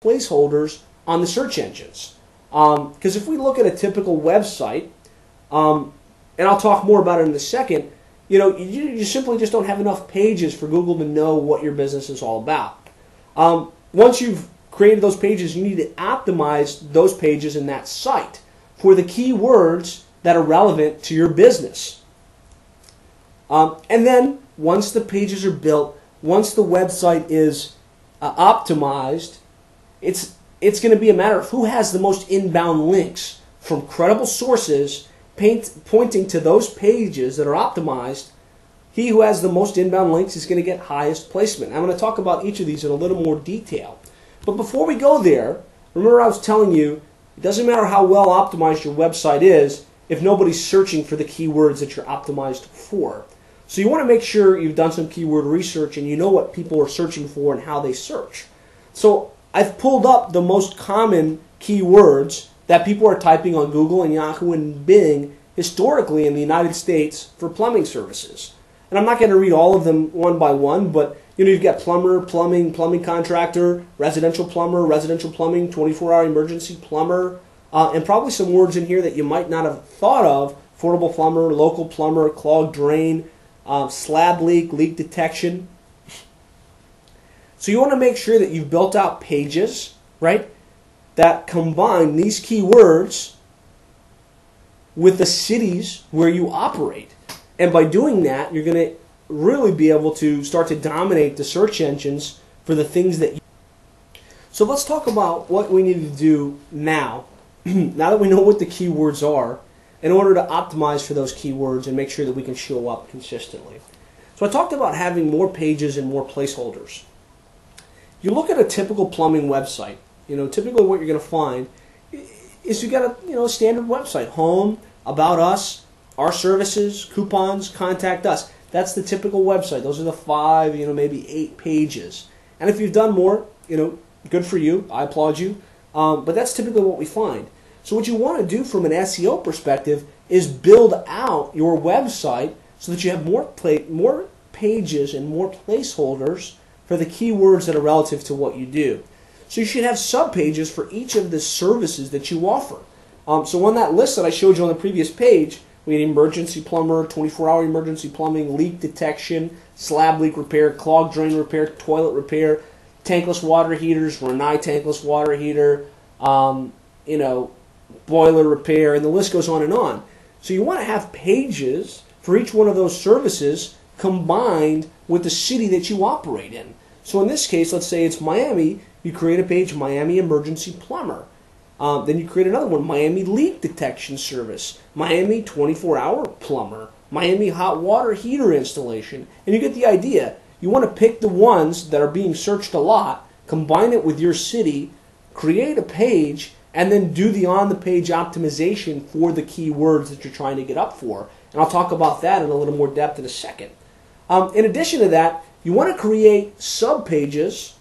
placeholders on the search engines. Because if we look at a typical website, and I'll talk more about it in a second, you simply just don't have enough pages for Google to know what your business is all about. Once you've created those pages, you need to optimize those pages in that site for the keywords that are relevant to your business. And then once the pages are built, once the website is optimized, it's going to be a matter of who has the most inbound links from credible sources pointing to those pages that are optimized. He who has the most inbound links is going to get highest placement. I'm going to talk about each of these in a little more detail. But before we go there, remember I was telling you, it doesn't matter how well optimized your website is if nobody's searching for the keywords that you're optimized for. So you want to make sure you've done some keyword research and you know what people are searching for and how they search. So I've pulled up the most common keywords that people are typing on Google and Yahoo and Bing historically in the United States for plumbing services. And I'm not going to read all of them one by one, but you've got plumber, plumbing contractor, residential plumbing, 24-hour emergency plumber, and probably some words in here that you might not have thought of: affordable plumber, local plumber, clogged drain, slab leak, leak detection. So you want to make sure that you've built out pages, right, that combine these keywords with the cities where you operate. And by doing that, you're going to really be able to start to dominate the search engines for the things that you... So let's talk about what we need to do now, now that we know what the keywords are, in order to optimize for those keywords and make sure that we can show up consistently. So I talked about having more pages and more placeholders. You look at a typical plumbing website, typically what you're going to find is you got a standard website: home, about us, our services, coupons, contact us. That's the typical website. Those are the 5, maybe 8 pages. And if you've done more, good for you. I applaud you. But that's typically what we find. So what you want to do from an SEO perspective is build out your website so that you have more pages and more placeholders for the keywords that are relative to what you do. So you should have subpages for each of the services that you offer. So on that list that I showed you on the previous page, we had emergency plumber, 24-hour emergency plumbing, leak detection, slab leak repair, clogged drain repair, toilet repair, tankless water heaters, Renai tankless water heater, boiler repair, and the list goes on and on. So you want to have pages for each one of those services combined with the city that you operate in. So in this case, let's say it's Miami, you create a page, Miami Emergency Plumber. Then you create another one, Miami Leak Detection Service, Miami 24-Hour Plumber, Miami Hot Water Heater Installation. And you get the idea. You want to pick the ones that are being searched a lot, combine it with your city, create a page, and then do the on-the-page optimization for the keywords that you're trying to get up for. And I'll talk about that in a little more depth in a second. In addition to that, you want to create subpages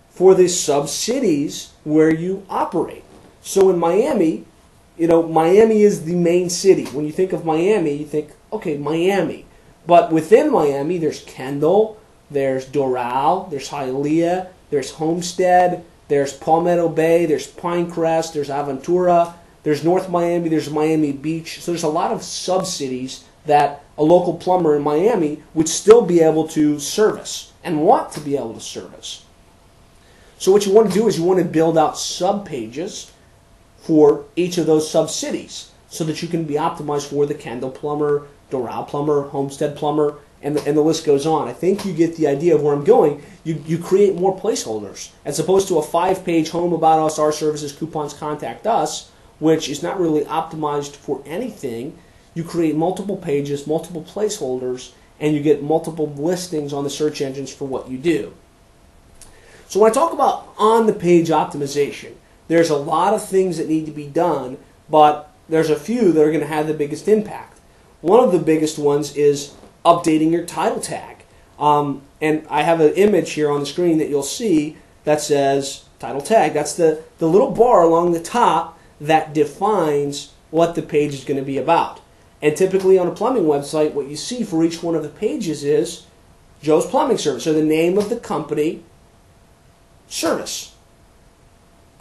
for the sub-cities where you operate. So in Miami, Miami is the main city. When you think of Miami, you think, okay, Miami. But within Miami, there's Kendall, there's Doral, there's Hialeah, there's Homestead, there's Palmetto Bay, there's Pinecrest, there's Aventura, there's North Miami, there's Miami Beach. So there's a lot of sub-cities that a local plumber in Miami would still be able to service and want to be able to service. So what you want to do is you want to build out sub-pages for each of those sub-cities so that you can be optimized for the Kendall Plumber, Doral Plumber, Homestead Plumber, and the list goes on. I think you get the idea of where I'm going. You create more placeholders as opposed to a 5-page home, about us, our services, coupons, contact us, which is not really optimized for anything. You create multiple pages, multiple placeholders, and you get multiple listings on the search engines for what you do. So when I talk about on-the-page optimization, there's a lot of things that need to be done, but there's a few that are going to have the biggest impact. One of the biggest ones is updating your title tag. And I have an image here on the screen that you'll see that says title tag. That's the little bar along the top that defines what the page is going to be about. And typically on a plumbing website, what you see for each one of the pages is Joe's Plumbing Service, or the name of the company service.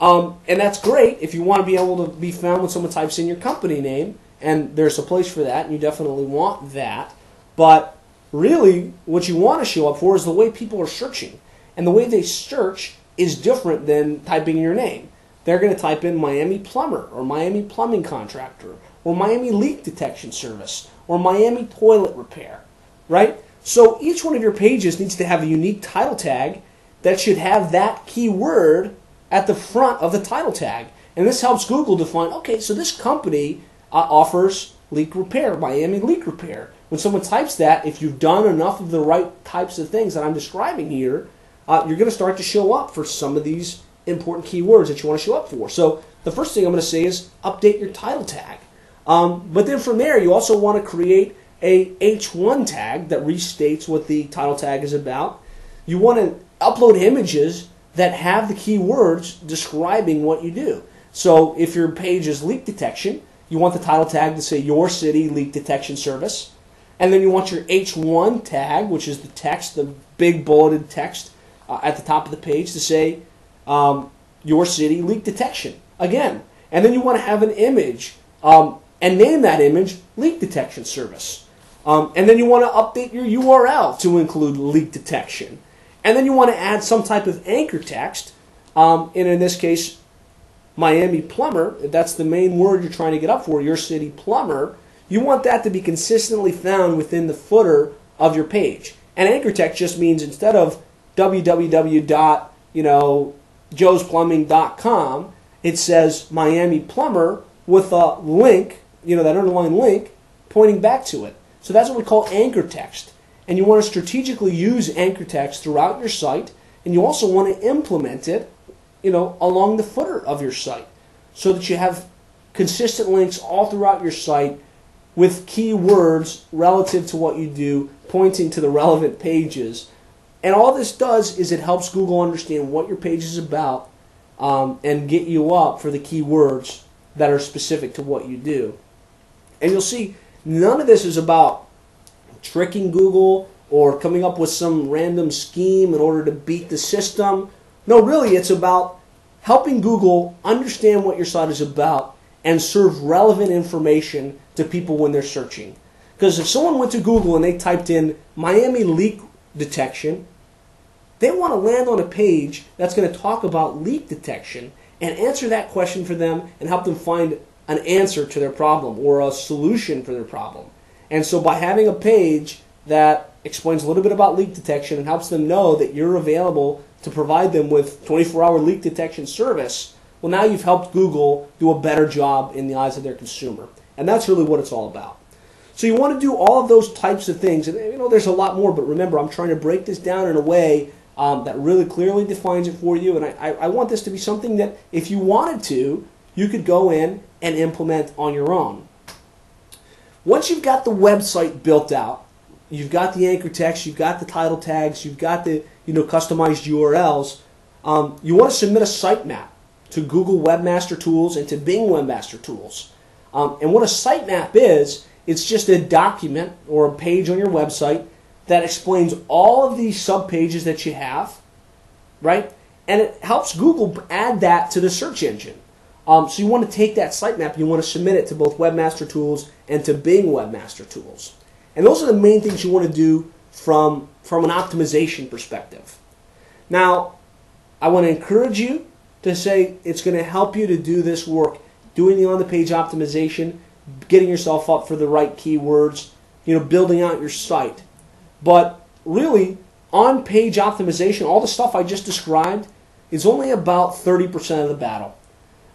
And that's great if you want to be able to be found when someone types in your company name, and there's a place for that, and you definitely want that. But really, what you want to show up for is the way people are searching. And the way they search is different than typing in your name. They're going to type in Miami Plumber, or Miami Plumbing Contractor, or Miami Leak Detection Service, or Miami Toilet Repair, right? So each one of your pages needs to have a unique title tag that should have that keyword at the front of the title tag. And this helps Google define, okay, so this company offers leak repair, Miami Leak Repair. When someone types that, if you've done enough of the right types of things that I'm describing here, you're going to start to show up for some of these important keywords that you want to show up for. So the first thing I'm going to say is update your title tag. But then from there, you also want to create a H1 tag that restates what the title tag is about. You want to upload images that have the keywords describing what you do. So if your page is leak detection, you want the title tag to say Your City Leak Detection Service. And then you want your H1 tag, which is the text, the big bulleted text at the top of the page, to say Your City Leak Detection again. And then you want to have an image and name that image Leak Detection Service. And then you want to update your URL to include leak detection. And then you want to add some type of anchor text, and in this case, Miami Plumber, if that's the main word you're trying to get up for, Your City Plumber, you want that to be consistently found within the footer of your page. And anchor text just means instead of www.joesplumbing.com, it says Miami Plumber with a link, that underlying link, pointing back to it. So that's what we call anchor text. And you want to strategically use anchor text throughout your site, and you also want to implement it, along the footer of your site, so that you have consistent links all throughout your site with keywords relative to what you do, pointing to the relevant pages. And all this does is it helps Google understand what your page is about, and get you up for the keywords that are specific to what you do. And you'll see none of this is about tricking Google or coming up with some random scheme in order to beat the system. No, really, it's about helping Google understand what your site is about and serve relevant information to people when they're searching. Because if someone went to Google and they typed in Miami leak detection, they want to land on a page that's going to talk about leak detection and answer that question for them and help them find an answer to their problem or a solution for their problem. And so by having a page that explains a little bit about leak detection and helps them know that you're available to provide them with 24-hour leak detection service, well, now you've helped Google do a better job in the eyes of their consumer. And that's really what it's all about. So you want to do all of those types of things. And there's a lot more, but remember, I'm trying to break this down in a way that really clearly defines it for you. And I want this to be something that if you wanted to, you could go in and implement on your own. Once you've got the website built out, you've got the anchor text, you've got the title tags, you've got the customized URLs, you want to submit a sitemap to Google Webmaster Tools and to Bing Webmaster Tools. And what a sitemap is, it's just a document or a page on your website that explains all of these subpages that you have, right? And it helps Google add that to the search engine. So you want to take that sitemap, you want to submit it to both Webmaster Tools and to Bing Webmaster Tools. And those are the main things you want to do from an optimization perspective. Now, I want to encourage you to say it's going to help you to do this work, doing the on-the-page optimization, getting yourself up for the right keywords, building out your site. But really, on-page optimization, all the stuff I just described, is only about 30% of the battle.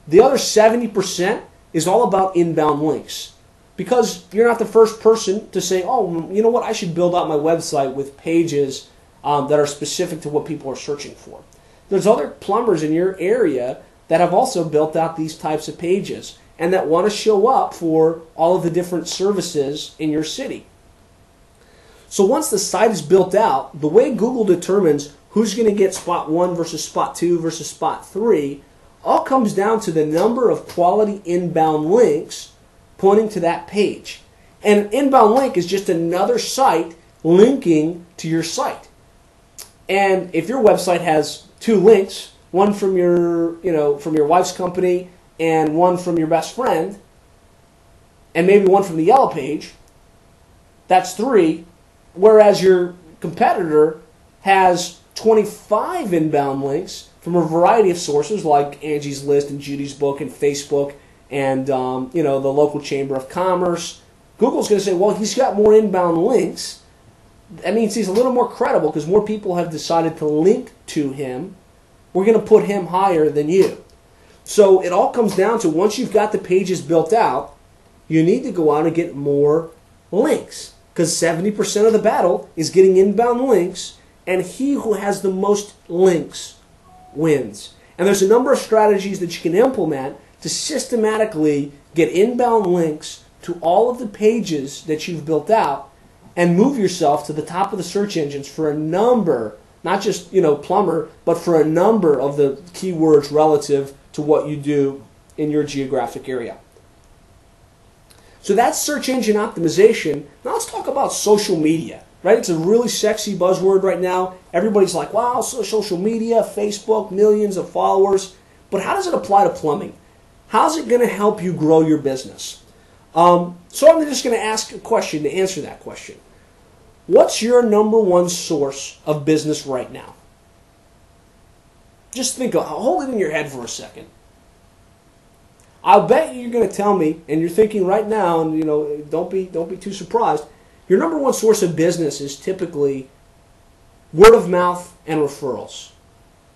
The other 70% is all about inbound links. Because you're not the first person to say, oh, you know what, I should build out my website with pages that are specific to what people are searching for. There's other plumbers in your area that have also built out these types of pages and that want to show up for all of the different services in your city. So once the site is built out, the way Google determines who's going to get spot 1 versus spot 2 versus spot 3 all comes down to the number of quality inbound links pointing to that page. And an inbound link is just another site linking to your site. And if your website has 2 links one from your, from your wife's company, and one from your best friend, and maybe one from the Yellow Page, that's 3, whereas your competitor has 25 inbound links from a variety of sources like Angie's List and Judy's Book and Facebook and the local Chamber of Commerce. Google's going to say, well, he's got more inbound links. That means he's a little more credible because more people have decided to link to him. We're going to put him higher than you. So it all comes down to, once you've got the pages built out, you need to go out and get more links, because 70% of the battle is getting inbound links, and he who has the most links wins. And there's a number of strategies that you can implement to systematically get inbound links to all of the pages that you've built out and move yourself to the top of the search engines for a number, not just plumber, but for a number of the keywords relative to what you do in your geographic area. So that's search engine optimization. Now let's talk about social media, right? It's a really sexy buzzword right now. Everybody's like, wow, social media, Facebook, millions of followers. But how does it apply to plumbing? How's it going to help you grow your business? So I'm just going to ask a question to answer that question. What's your number one source of business right now? Just hold it in your head for a second. I'll bet you're going to tell me, and you're thinking right now, and don't be too surprised. Your number one source of business is typically word of mouth and referrals.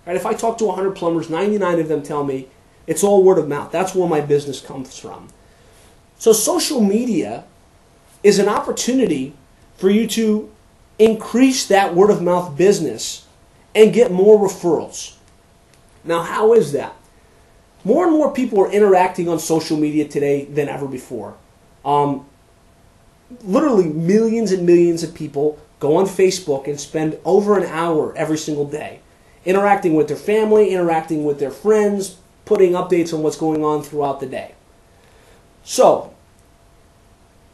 Right? If I talk to 100 plumbers, 99 of them tell me it's all word of mouth. That's where my business comes from. So social media is an opportunity for you to increase that word of mouth business and get more referrals. Now, how is that? More and more people are interacting on social media today than ever before. Literally millions and millions of people go on Facebook and spend over an hour every single day interacting with their family, interacting with their friends, putting updates on what's going on throughout the day. So,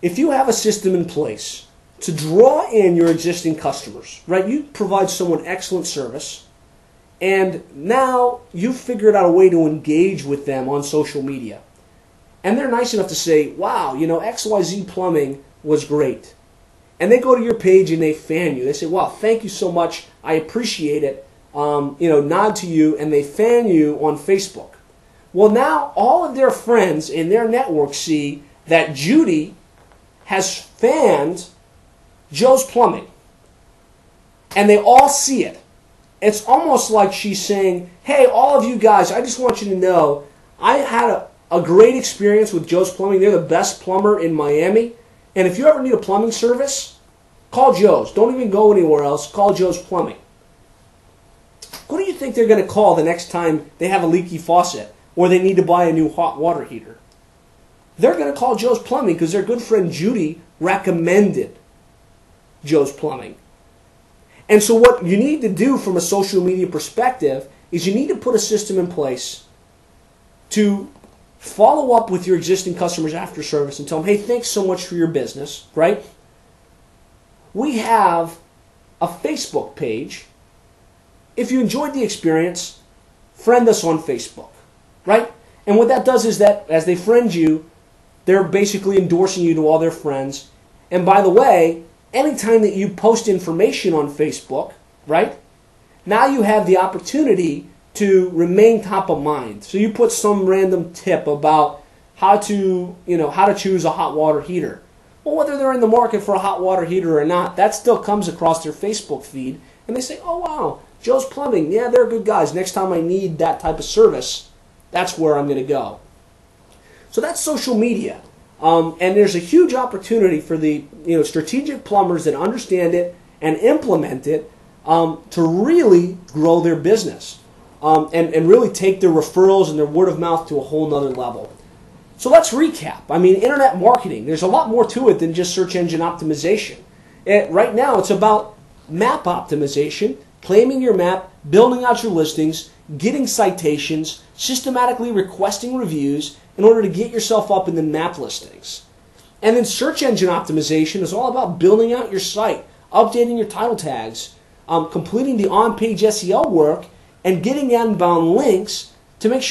if you have a system in place to draw in your existing customers, right? You provide someone excellent service, and now you've figured out a way to engage with them on social media. And they're nice enough to say, wow, XYZ Plumbing was great. And they go to your page and they fan you. They say, wow, thank you so much. I appreciate it. Nod to you, and they fan you on Facebook. Well, now all of their friends in their network see that Judy has fanned Joe's Plumbing. And they all see it. It's almost like she's saying, hey, all of you guys, I just want you to know, I had a great experience with Joe's Plumbing. They're the best plumber in Miami. And if you ever need a plumbing service, call Joe's. Don't even go anywhere else. Call Joe's Plumbing. Who do you think they're going to call the next time they have a leaky faucet or they need to buy a new hot water heater? They're going to call Joe's Plumbing because their good friend Judy recommended Joe's Plumbing. And so what you need to do from a social media perspective is you need to put a system in place to follow up with your existing customers after service and tell them, hey, thanks so much for your business, right? We have a Facebook page. If you enjoyed the experience, friend us on Facebook, right? And what that does is that as they friend you, they're basically endorsing you to all their friends. And by the way, anytime that you post information on Facebook, right, now you have the opportunity to remain top of mind. So you put some random tip about how to choose a hot water heater. Well, whether they're in the market for a hot water heater or not, that still comes across their Facebook feed. And they say, oh, wow, Joe's Plumbing, yeah, they're good guys. Next time I need that type of service, that's where I'm going to go. So that's social media. And there's a huge opportunity for the strategic plumbers that understand it and implement it to really grow their business and really take their referrals and their word of mouth to a whole nother level. So let's recap. I mean, internet marketing, there's a lot more to it than just search engine optimization. Right now, it's about map optimization, claiming your map, building out your listings, getting citations, systematically requesting reviews in order to get yourself up in the map listings. And then search engine optimization is all about building out your site, updating your title tags, completing the on-page SEO work, and getting inbound links to make sure